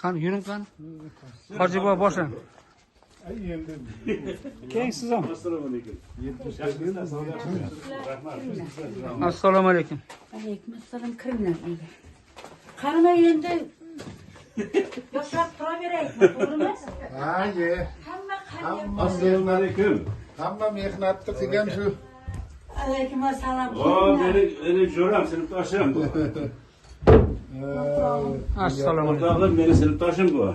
Qani yuring qani. Hoji bova boshlang. Keling siz ham. Assalomu alaykum. Assalomu alaykum. Alaykum assalom, kiringlar uyga. Qaramay endi yoshroq turaveraylikmi, to'g'rimi? Ha, ye. Hamma qanday Assalomu alaykum. Hamma mehnatni qilgan shu. Alaykum assalom. Beni jo'ram, sinfdoshim bu. Assalomu alaykum. O'rtog'im meni sinfdoshim bu.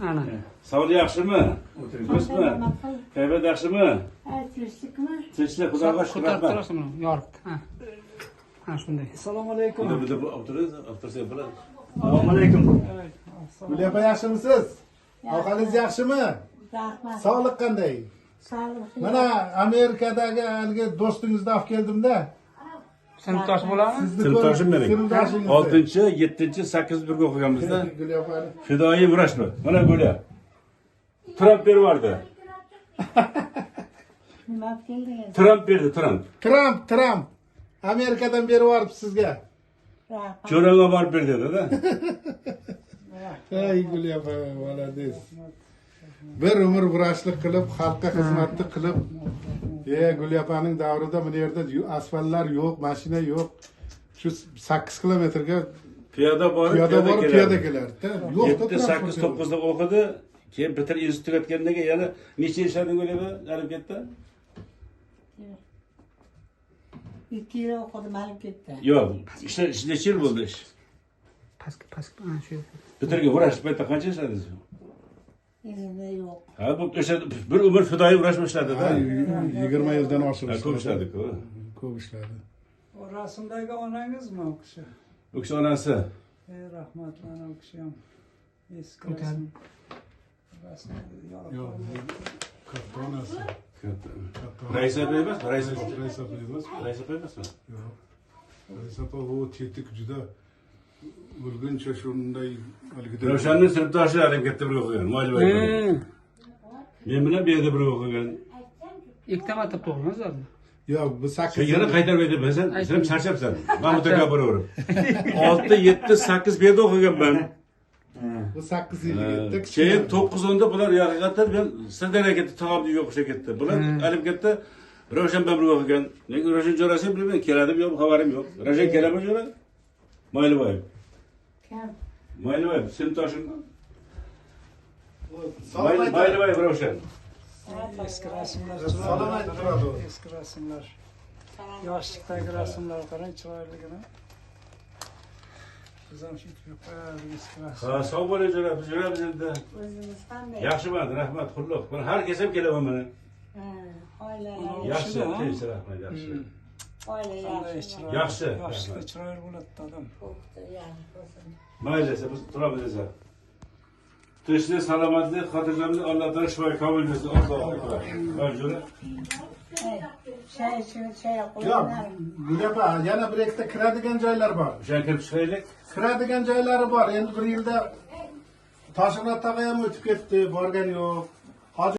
Ana. Savol yaxshimi? O'tiribsizmi? Kayfiyat yaxshimi? Aytishdikmi? Tinchlik, Xudoga shukur. Ko'tarib turasizmi? Yorib. Ha, shunday. Assalomu alaykum. Burada o'tirsak bo'ladi. Assalomu alaykum. Gulapa yaxshimisiz? Ovqatingiz yaxshimi? Rahmat. Sog'liq qanday? Sog'lik. Mana Amerikadagi haligi do'stingizni olib keldim-da. Sinfdosh bo'ladimi? Sinfdoshim mening. Sinfdoshingiz. 6-7, 8 birga o'qiganmizda. Gulapani. Fidoyi vrach bu. Mana Gulya. Trump berib yubordi. Nima olib keldingiz? Trump berdi, Trump. Trump. Amerikadan berib yuborib sizga. Rahmat. Jo'raga borib ber dedi-da. Ey Gulapa, молодец. Bir umr vrachlik qilib, xalqqa xizmatni qilib, Gulyapaning davrida bu yerda asfaltlar yo'q, mashina yo'q. Shu 8 kilometrga Piyoda borib, piyoda kelardi. Yo'q, 8-9da o'qidi. Keyin bitir institutga o'tgandan keyin yana necha ishlading o'ylaba, Olimpiadda? 2 yil o'qidim Olimpiadda. Yo'q, ishlar necha yil bo'ldi ish? Past, ana shu. Bitirga vrach paytda qancha ishladingiz? Elimda yo'q. Ha, bu o'sha bir umr fidoyi vrach ishladida. 20 yildan oshib Ko'p ishladik-ku. Ko'p ishladi. O rasmdagi onangizmi o kishi? U kishi onasi. Rahmatli ana o kishi ham. Eski Ko'tarib. rasm. Yo'q, katta onasi. Rais apa emas? Rais apa? Rais apa emas? Rais apa emasmi? Yo'q. Rais apa u tetik juda o'lguncha shunday haligida. Ravshanning sinfdoshi Olimpiadda birga o'qigan, Mo'yilboy. Men bilan bu yerda birga o'qigan. Ikkita maktabda o'qigansiz? Yo'q, bu 8 Yana qaytarib aytaman, sen ham charchabsan. Mahmud aka boraverib. 6, 7, 8 bu yerda o'qiganman. Bu 8 yilga ketdi. Keyin 9-10da bular haqiqatan men Sirdaryoga taomni yo'q o'sha ketdi. Bular Olimpiadda Ravshan bilan birga o'qigan. Lekin Ravshan jo'rasi bilmayman, keladimi yo'q, xabarim yo'q. Ravshan keladimi jo'ra? Mo'yilboy. Kim? Mo'yilboy, sinfdoshim. Salom Mo'yilboy Ravshan. Eski rasmlar. Salom aytib turadi. Eski rasmlar. Yoshlikdagi rasmlar qarang chiroyligini. Biz ham shu eski rasm. Ha, sog' bo'ling jo'ra, biz yuramiz endi. O'zingiz qanday? Yaxshiman, rahmat, qulluq. Men har kesam kelaman mana. Oilalar Yaxshi, tinch, rahmat, yaxshi. oila yaxshi. Yaxshi. Yoshlikda chiroyli bo'ladi odam. Bo'pti, yaxshi bo'lsin. Mayli, biz turamiz desa. Tinchlik, salomatlik, xotirjamlik Allohdan shifo komil bersin. Allohu akbar. Ha, jo'ra. Shay Yo'q, qo'yinglar. Gulapa, yana bir ikkita kiradigan joylar bor. O'shan kirib chiqaylik. Kiradigan joylari bor. Endi bir yilda Toshmurat tog'a ham o'tib ketdi, borgani yo'q.